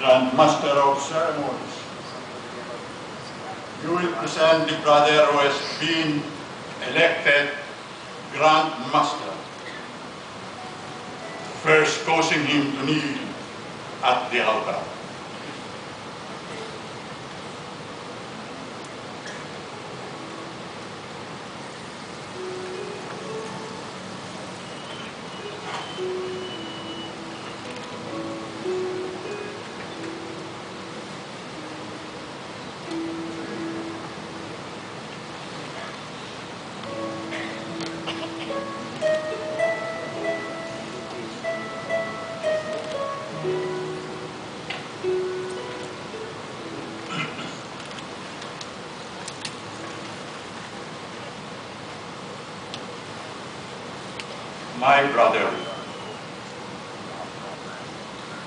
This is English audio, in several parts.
Grand Master of Ceremonies. You will present the brother who has been elected Grand Master, first causing him to kneel at the altar. My brother,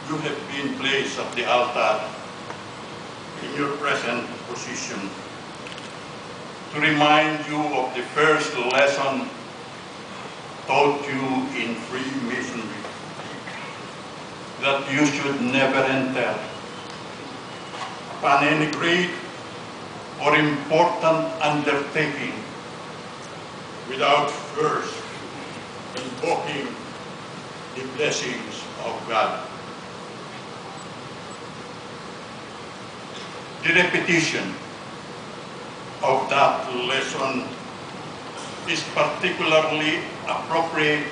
you have been placed at the altar in your present position to remind you of the first lesson taught you in Freemasonry, that you should never enter upon any great or important undertaking without first invoking the blessings of God. The repetition of that lesson is particularly appropriate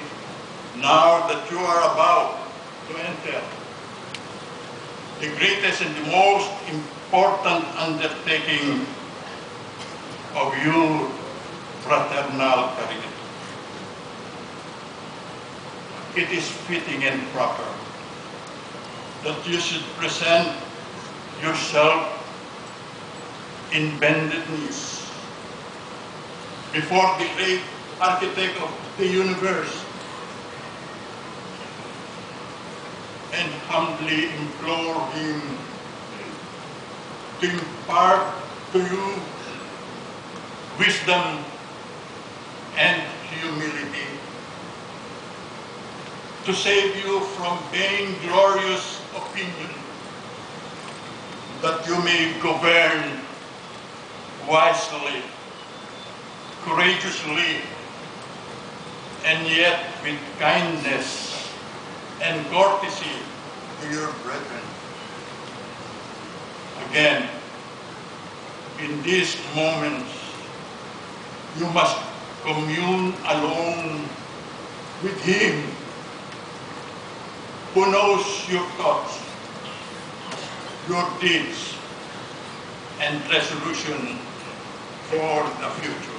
now that you are about to enter the greatest and the most important undertaking of your fraternal career. It is fitting and proper that you should present yourself in bended knees before the great architect of the universe and humbly implore him to impart to you wisdom and humility, to save you from vainglorious opinion, that you may govern wisely, courageously, and yet with kindness and courtesy to your brethren. Again, in these moments, you must commune alone with Him who knows your thoughts, your deeds, and resolution for the future.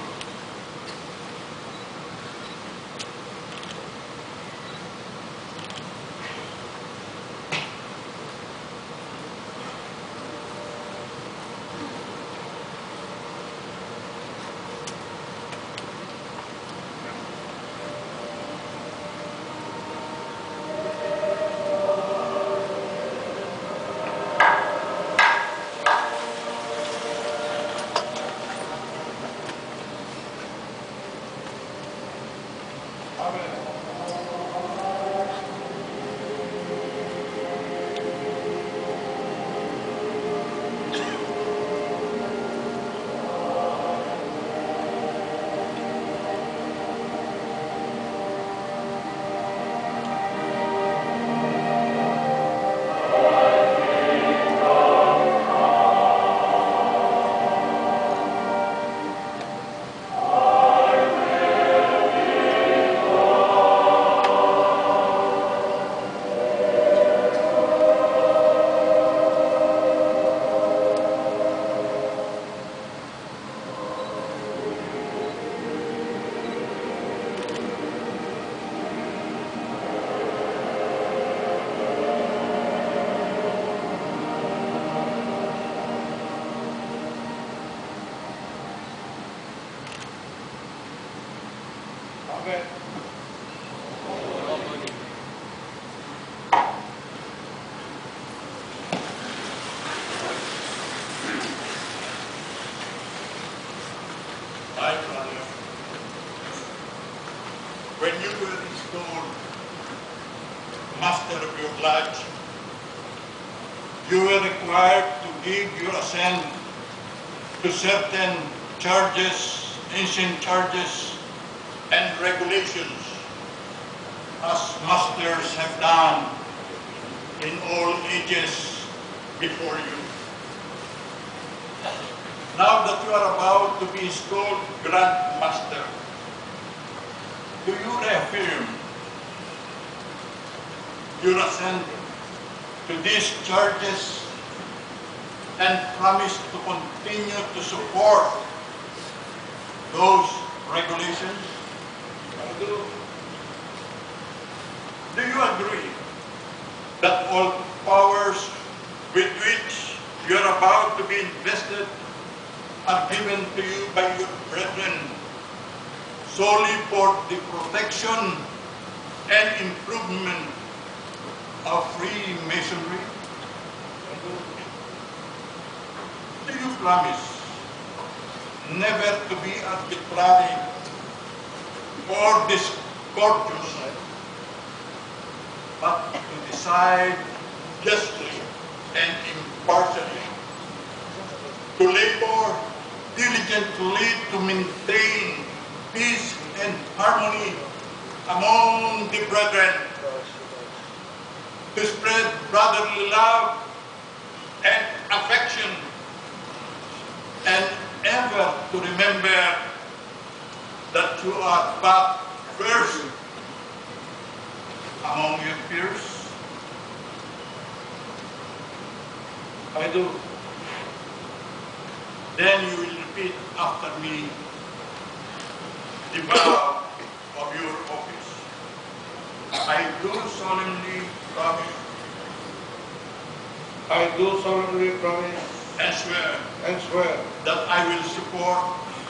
When you were restored master of your lodge, you were required to give your assent to certain charges, ancient charges, and regulations, as masters have done in all ages before you. Now that you are about to be installed Grand Master, do you reaffirm your assent to these charges and promise to continue to support those regulations? Do you agree that all powers with which you are about to be invested are given to you by your brethren solely for the protection and improvement of Freemasonry? Do you promise never to be arbitrary or discourteous, but to decide justly and impartially, to labor diligently to maintain peace and harmony among the brethren, to spread brotherly love and affection, and ever to remember that you are but first among your peers? I do. Then you will repeat after me the vow of your office. I do solemnly promise. I do solemnly promise And swear. and swear That I will support.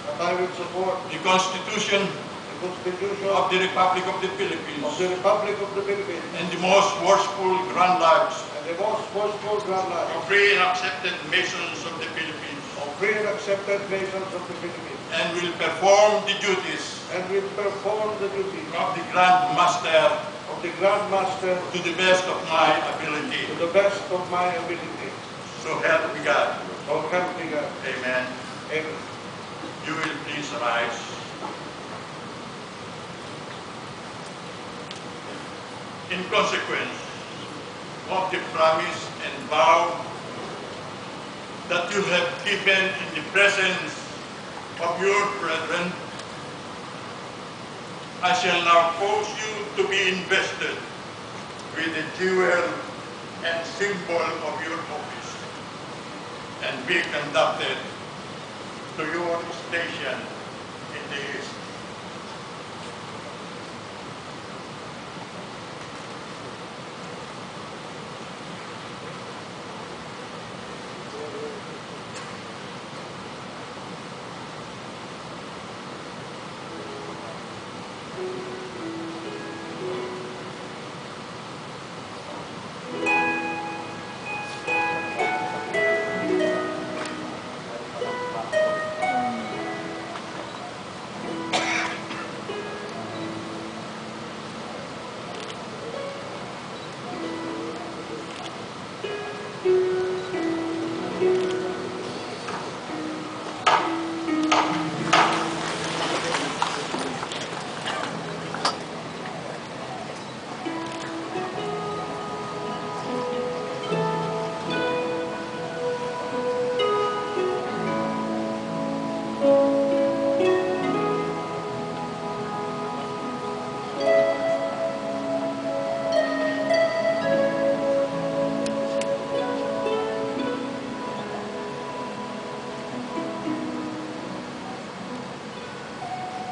that I will support The Constitution. the Constitution Of the Republic of the of Philippines. the Republic of the Philippines And the most worshipful grand lives. and the most forceful grand life Of free and accepted Masons of the Philippines. of free and accepted nations of the Philippines, And will perform the duties. and will perform the duties Of the Grand Master. of the Grand Master To the best of my ability. to the best of my ability. So help me God. So help me God. Amen. Amen. You will please rise. In consequence of the promise and vow that you have given in the presence of your brethren, I shall now cause you to be invested with the jewel and symbol of your office and be conducted to your station in the east.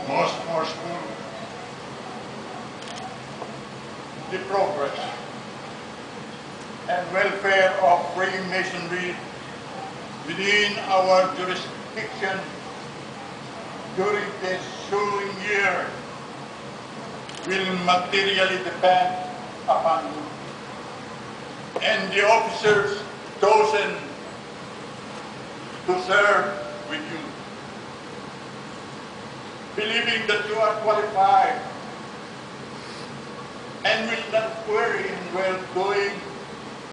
Most forceful, the progress and welfare of Freemasonry within our jurisdiction during this ensuing year will materially depend upon you and the officers chosen to serve with you. Believing that you are qualified and will not query in well-doing